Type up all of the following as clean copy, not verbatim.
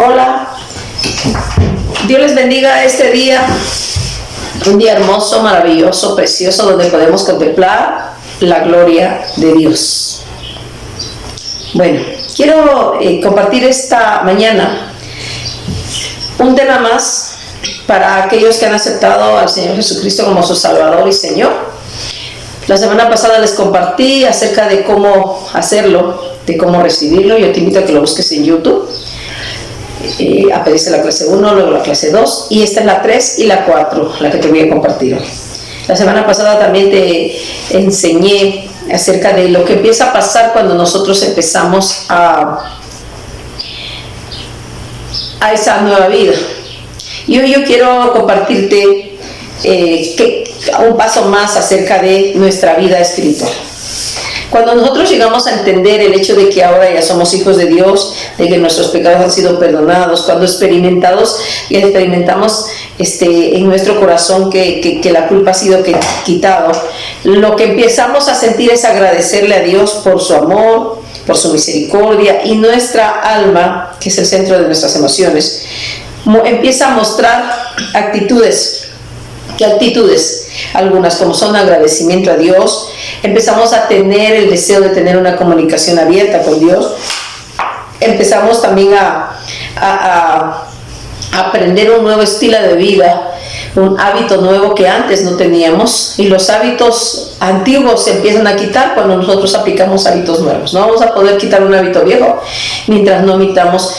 Hola, Dios les bendiga este día, un día hermoso, maravilloso, precioso, donde podemos contemplar la gloria de Dios. Bueno, quiero compartir esta mañana un tema más para aquellos que han aceptado al Señor Jesucristo como su Salvador y Señor. La semana pasada les compartí acerca de cómo hacerlo, de cómo recibirlo. Yo te invito a que lo busques en YouTube. Aparece la clase 1, luego la clase 2 y esta es la 3 y la 4, la que te voy a compartir hoy. La semana pasada también te enseñé acerca de lo que empieza a pasar cuando nosotros empezamos a esa nueva vida. Y hoy yo quiero compartirte un paso más acerca de nuestra vida espiritual. Cuando nosotros llegamos a entender el hecho de que ahora ya somos hijos de Dios, de que nuestros pecados han sido perdonados, cuando experimentamos en nuestro corazón que la culpa ha sido quitado, lo que empezamos a sentir es agradecerle a Dios por su amor, por su misericordia, y nuestra alma, que es el centro de nuestras emociones, empieza a mostrar actitudes. ¿Qué actitudes? Algunas como son agradecimiento a Dios. Empezamos a tener el deseo de tener una comunicación abierta con Dios. Empezamos también a aprender un nuevo estilo de vida, un hábito nuevo que antes no teníamos, y los hábitos antiguos se empiezan a quitar cuando nosotros aplicamos hábitos nuevos. No vamos a poder quitar un hábito viejo mientras no imitamos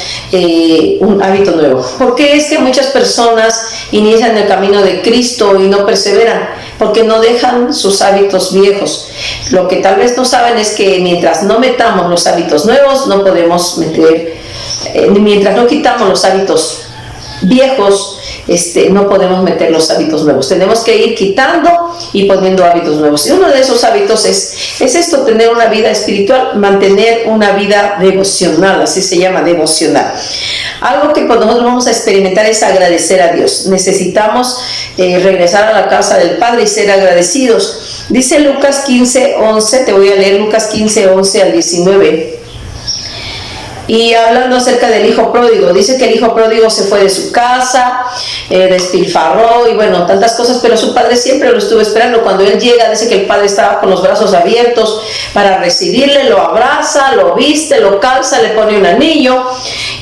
un hábito nuevo. ¿Por qué es que muchas personas inician el camino de Cristo y no perseveran? Porque no dejan sus hábitos viejos. Lo que tal vez no saben es que mientras no metamos los hábitos nuevos, no podemos mientras no quitamos los hábitos viejos, no podemos meter los hábitos nuevos. Tenemos que ir quitando y poniendo hábitos nuevos. Y uno de esos hábitos es esto: tener una vida espiritual, mantener una vida devocional, así se llama, devocional. Algo que cuando nosotros vamos a experimentar es agradecer a Dios. Necesitamos regresar a la casa del Padre y ser agradecidos. Dice Lucas 15:11, te voy a leer Lucas 15:11 al 19. Y hablando acerca del hijo pródigo, dice que el hijo pródigo se fue de su casa, despilfarró y bueno, tantas cosas, pero su padre siempre lo estuvo esperando. Cuando él llega, dice que el padre estaba con los brazos abiertos para recibirle, lo abraza, lo viste, lo calza, le pone un anillo,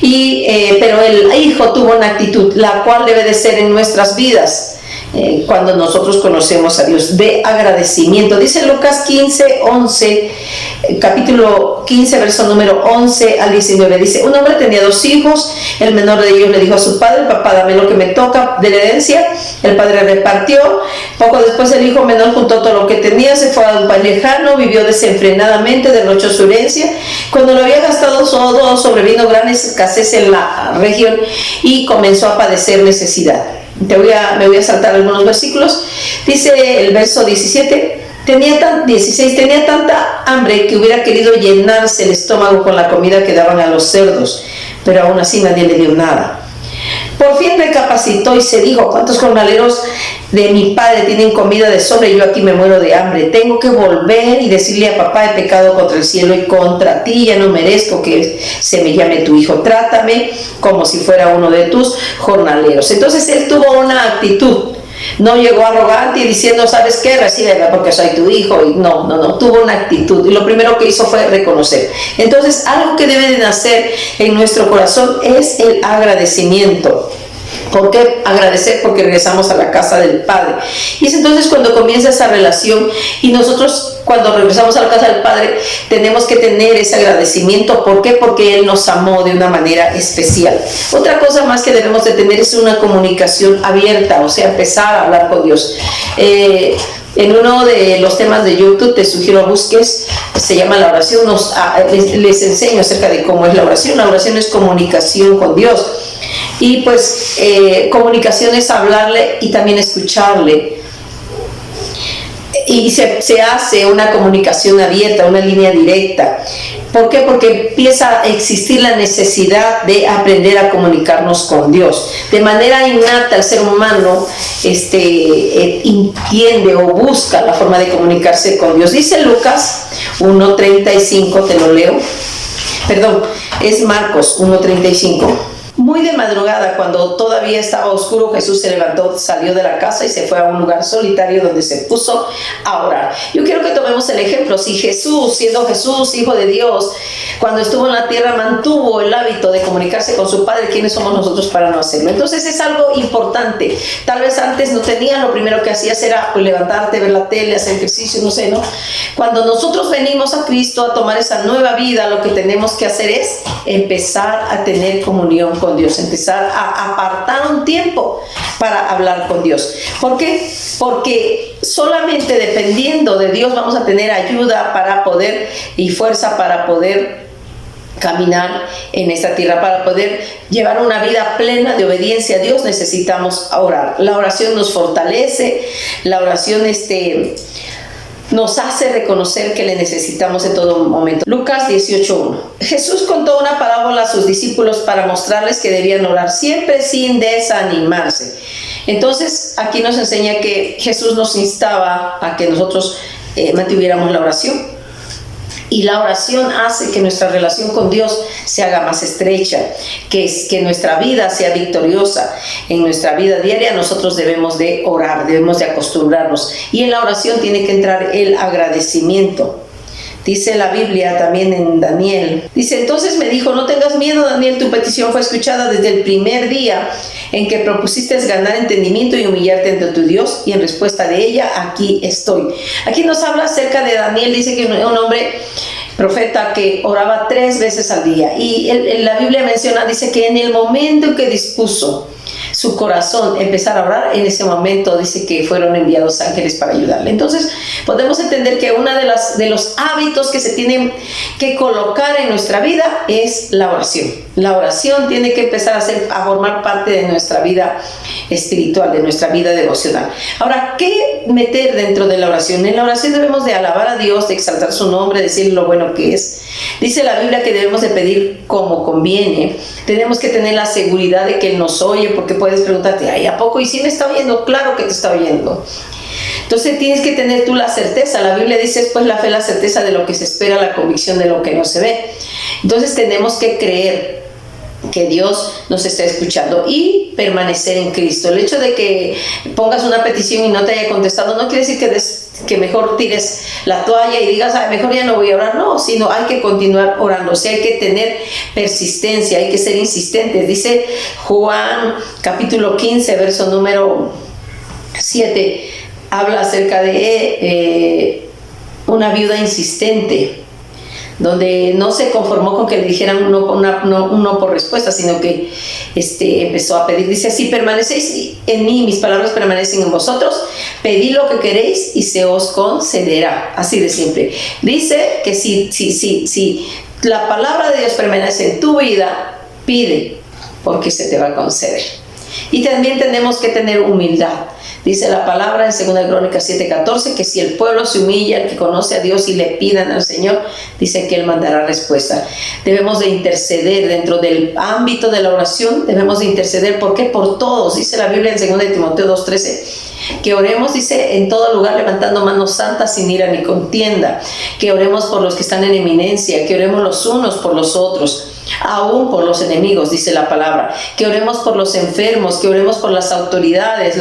pero el hijo tuvo una actitud, la cual debe de ser en nuestras vidas. Cuando nosotros conocemos a Dios, de agradecimiento. Dice Lucas 15:11, capítulo 15, verso número 11 al 19. Dice: un hombre tenía 2 hijos. El menor de ellos le dijo a su padre: papá, dame lo que me toca de la herencia. El padre repartió. Poco después el hijo menor juntó todo lo que tenía, se fue a un país lejano, vivió desenfrenadamente, derrochó su herencia. Cuando lo había gastado todo, sobrevino gran escasez en la región y comenzó a padecer necesidad. Me voy a saltar algunos versículos. Dice el verso 17: tenía tanta hambre que hubiera querido llenarse el estómago con la comida que daban a los cerdos, pero aún así nadie le dio nada. Por fin recapacitó y se dijo: ¿cuántos jornaleros de mi padre tienen comida de sobra y yo aquí me muero de hambre? Tengo que volver y decirle a papá: he pecado contra el cielo y contra ti, ya no merezco que se me llame tu hijo, trátame como si fuera uno de tus jornaleros. Entonces él tuvo una actitud. No llegó arrogante y diciendo: ¿sabes qué? Recíbeme porque soy tu hijo. Y no, tuvo una actitud. Y lo primero que hizo fue reconocer. Entonces, algo que debe de nacer en nuestro corazón es el agradecimiento. ¿Por qué agradecer? Porque regresamos a la casa del Padre. Y es entonces cuando comienza esa relación, y nosotros cuando regresamos a la casa del Padre tenemos que tener ese agradecimiento. ¿Por qué? Porque Él nos amó de una manera especial. Otra cosa más que debemos de tener es una comunicación abierta, o sea, empezar a hablar con Dios. En uno de los temas de YouTube te sugiero busques, se llama la oración. Les enseño acerca de cómo es la oración. La oración es comunicación con Dios. Y pues comunicación es hablarle y también escucharle. Y se hace una comunicación abierta, una línea directa. ¿Por qué? Porque empieza a existir la necesidad de aprender a comunicarnos con Dios. De manera innata el ser humano entiende o busca la forma de comunicarse con Dios. Dice Lucas 1:35, te lo leo. Perdón, es Marcos 1:35. Muy de madrugada, cuando todavía estaba oscuro, Jesús se levantó, salió de la casa y se fue a un lugar solitario donde se puso a orar. Yo quiero que tomemos el ejemplo. Si Jesús, siendo Jesús, Hijo de Dios, cuando estuvo en la tierra mantuvo el hábito de comunicarse con su Padre, ¿quiénes somos nosotros para no hacerlo? Entonces es algo importante. Tal vez antes no tenías, lo primero que hacías era pues, levantarte, ver la tele, hacer ejercicio, no sé, ¿no? Cuando nosotros venimos a Cristo a tomar esa nueva vida, lo que tenemos que hacer es empezar a tener comunión con Dios, empezar a apartar un tiempo para hablar con Dios. ¿Por qué? Porque solamente dependiendo de Dios vamos a tener ayuda para poder y fuerza para poder caminar en esta tierra, para poder llevar una vida plena de obediencia a Dios. Necesitamos orar. La oración nos fortalece, la oración nos hace reconocer que le necesitamos en todo momento. Lucas 18:1. Jesús contó una parábola a sus discípulos para mostrarles que debían orar siempre sin desanimarse. Entonces aquí nos enseña que Jesús nos instaba a que nosotros mantuviéramos la oración. Y la oración hace que nuestra relación con Dios se haga más estrecha, que nuestra vida sea victoriosa. En nuestra vida diaria nosotros debemos de orar, debemos de acostumbrarnos. Y en la oración tiene que entrar el agradecimiento. Dice la Biblia también en Daniel. Dice, entonces me dijo, no tengas miedo, Daniel, tu petición fue escuchada desde el primer día en que propusiste ganar entendimiento y humillarte ante tu Dios, y en respuesta de ella, aquí estoy. Aquí nos habla acerca de Daniel. Dice que un hombre profeta que oraba 3 veces al día. Y la Biblia menciona, dice que en el momento en que dispuso su corazón empezar a orar, en ese momento dice que fueron enviados ángeles para ayudarle. Entonces podemos entender que uno de los hábitos que se tienen que colocar en nuestra vida es la oración. La oración tiene que empezar a formar parte de nuestra vida espiritual, de nuestra vida devocional. Ahora, ¿qué meter dentro de la oración? En la oración debemos de alabar a Dios, de exaltar su nombre, decir lo bueno que es. Dice la Biblia que debemos de pedir como conviene. Tenemos que tener la seguridad de que Él nos oye, porque puedes preguntarte, ay, ¿a poco? ¿Y si me está oyendo? Claro que te está oyendo. Entonces tienes que tener tú la certeza. La Biblia dice, pues la fe, la certeza de lo que se espera, la convicción de lo que no se ve. Entonces tenemos que creer que Dios nos está escuchando y permanecer en Cristo. El hecho de que pongas una petición y no te haya contestado no quiere decir que mejor tires la toalla y digas, ay, mejor ya no voy a orar. No, sino hay que continuar orando. O sea, hay que tener persistencia, hay que ser insistentes. Dice Juan capítulo 15, verso número 7, habla acerca de una viuda insistente, donde no se conformó con que le dijeran uno por respuesta, sino que empezó a pedir. Dice, si permanecéis en mí, mis palabras permanecen en vosotros, pedid lo que queréis y se os concederá. Así de simple. Dice que si la palabra de Dios permanece en tu vida, pide, porque se te va a conceder. Y también tenemos que tener humildad. Dice la palabra en 2 Crónicas 7:14 que si el pueblo se humilla, el que conoce a Dios y le pidan al Señor, dice que Él mandará respuesta. Debemos de interceder dentro del ámbito de la oración, debemos de interceder. ¿Por qué? Por todos. Dice la Biblia en 2 Timoteo 2:13 que oremos, dice, en todo lugar levantando manos santas sin ira ni contienda, que oremos por los que están en eminencia, que oremos los unos por los otros, aún por los enemigos, dice la palabra, que oremos por los enfermos, que oremos por las autoridades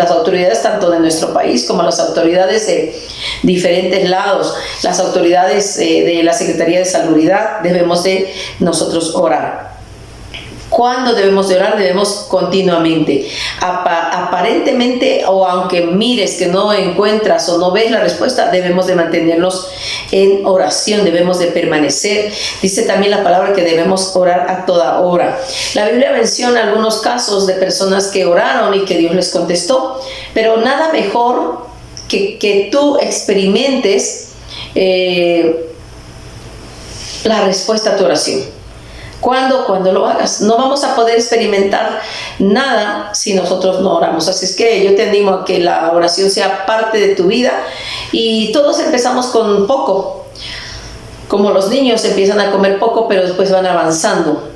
tanto de nuestro país como las autoridades de diferentes lados, las autoridades de la Secretaría de Salubridad. Debemos de nosotros orar. ¿Cuándo debemos de orar? Debemos continuamente. Aparentemente, o aunque mires que no encuentras o no ves la respuesta, debemos de mantenernos en oración, debemos de permanecer. Dice también la palabra que debemos orar a toda hora. La Biblia menciona algunos casos de personas que oraron y que Dios les contestó, pero nada mejor que tú experimentes la respuesta a tu oración. Cuando lo hagas. No vamos a poder experimentar nada si nosotros no oramos. Así es que yo te animo a que la oración sea parte de tu vida, y todos empezamos con poco, como los niños empiezan a comer poco pero después van avanzando.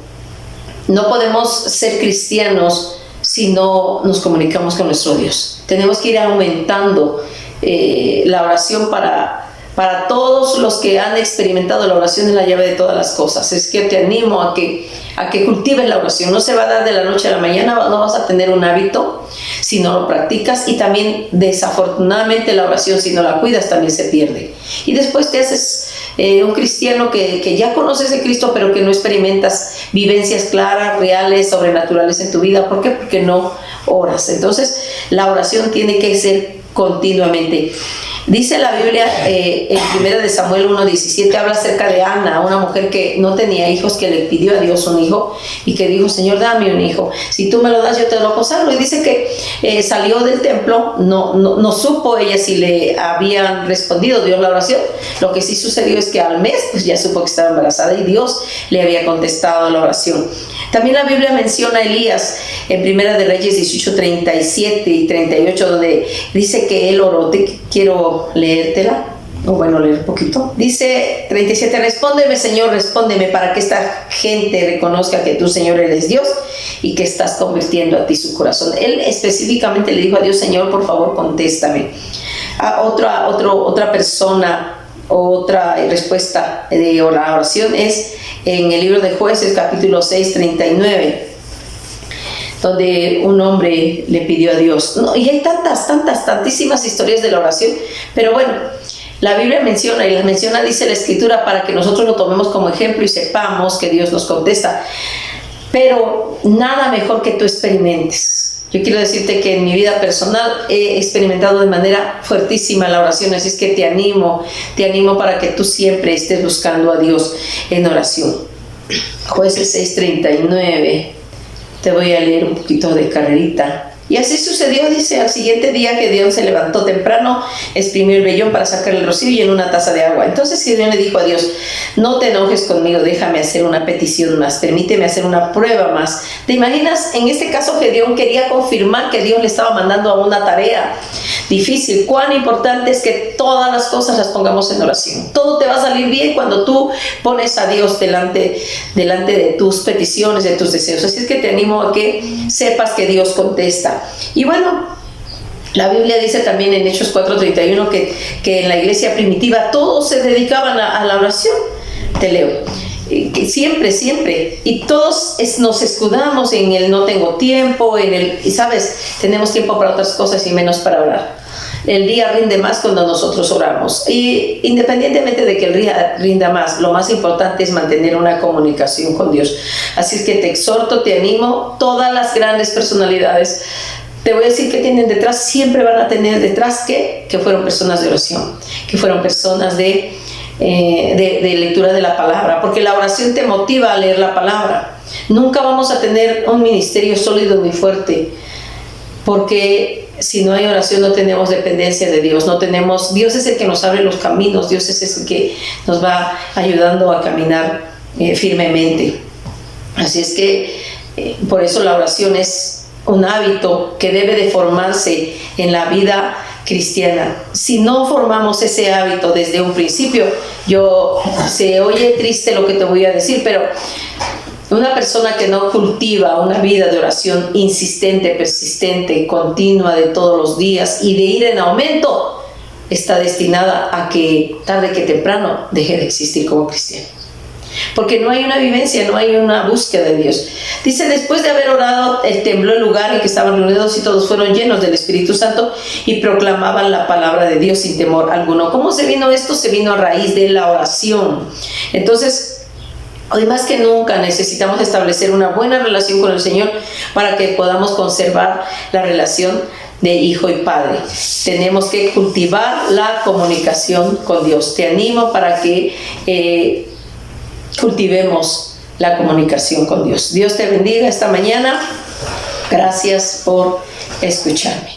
No podemos ser cristianos si no nos comunicamos con nuestro Dios. Tenemos que ir aumentando la oración para Para todos los que han experimentado la oración es la llave de todas las cosas. Es que te animo a que cultives la oración. No se va a dar de la noche a la mañana, no vas a tener un hábito si no lo practicas, y también desafortunadamente la oración, si no la cuidas, también se pierde. Y después te haces un cristiano que ya conoces a Cristo, pero que no experimentas vivencias claras, reales, sobrenaturales en tu vida. ¿Por qué? Porque no oras. Entonces la oración tiene que ser continuamente. Dice la Biblia en 1 Samuel 1:17, habla acerca de Ana, una mujer que no tenía hijos, que le pidió a Dios un hijo y que dijo: Señor, dame un hijo, si tú me lo das yo te lo consagro. Y dice que salió del templo, no supo ella si le habían respondido Dios la oración. Lo que sí sucedió es que al mes pues ya supo que estaba embarazada y Dios le había contestado la oración. También la Biblia menciona a Elías en 1 Reyes 18:37 y 38, donde dice que él oró. Quiero leértela, o bueno, leer un poquito. Dice 37, respóndeme, Señor, respóndeme, para que esta gente reconozca que tú, Señor, eres Dios y que estás convirtiendo a ti su corazón. Él específicamente le dijo a Dios: Señor, por favor, contéstame. A otra persona, otra respuesta de la oración es en el libro de Jueces, capítulo 6, 39, donde un hombre le pidió a Dios. Y hay tantísimas historias de la oración, pero bueno, la Biblia menciona, y las menciona, dice la Escritura, para que nosotros lo tomemos como ejemplo y sepamos que Dios nos contesta. Pero nada mejor que tú experimentes. Yo quiero decirte que en mi vida personal he experimentado de manera fuertísima la oración, así es que te animo para que tú siempre estés buscando a Dios en oración. Jueces 6:39, te voy a leer un poquito de carrerita. Y así sucedió, dice, al siguiente día Gedeón se levantó temprano, exprimió el vellón para sacar el rocío y en una taza de agua. Entonces Gedeón le dijo a Dios: no te enojes conmigo, déjame hacer una petición más, permíteme hacer una prueba más. ¿Te imaginas? En este caso Gedeón quería confirmar que Dios le estaba mandando a una tarea difícil. Cuán importante es que todas las cosas las pongamos en oración. Todo te va a salir bien cuando tú pones a Dios delante de tus peticiones, de tus deseos. Así es que te animo a que sepas que Dios contesta. Y bueno, la Biblia dice también en Hechos 4:31 que en la iglesia primitiva todos se dedicaban a la oración. Te leo. Que siempre, y todos nos escudamos en el no tengo tiempo, y sabes, tenemos tiempo para otras cosas y menos para orar. El día rinde más cuando nosotros oramos, y independientemente de que el día rinda más, lo más importante es mantener una comunicación con Dios. Así es que te exhorto, te animo. Todas las grandes personalidades, te voy a decir que tienen detrás, siempre van a tener detrás que fueron personas de oración, que fueron personas de lectura de la palabra, porque la oración te motiva a leer la palabra. Nunca vamos a tener un ministerio sólido ni fuerte, porque si no hay oración no tenemos dependencia de Dios, Dios es el que nos abre los caminos, Dios es el que nos va ayudando a caminar firmemente. Así es que por eso la oración es un hábito que debe de formarse en la vida cristiana. Si no formamos ese hábito desde un principio, se oye triste lo que te voy a decir, pero una persona que no cultiva una vida de oración insistente, persistente, continua, de todos los días y de ir en aumento, está destinada a que tarde que temprano deje de existir como cristiano. Porque no hay una vivencia, no hay una búsqueda de Dios. Dice: después de haber orado, tembló el lugar en que estaban reunidos y todos fueron llenos del Espíritu Santo y proclamaban la palabra de Dios sin temor alguno. ¿Cómo se vino esto? Se vino a raíz de la oración. Entonces, hoy más que nunca necesitamos establecer una buena relación con el Señor para que podamos conservar la relación de hijo y padre. Tenemos que cultivar la comunicación con Dios. Te animo para que cultivemos la comunicación con Dios. Dios te bendiga esta mañana. Gracias por escucharme.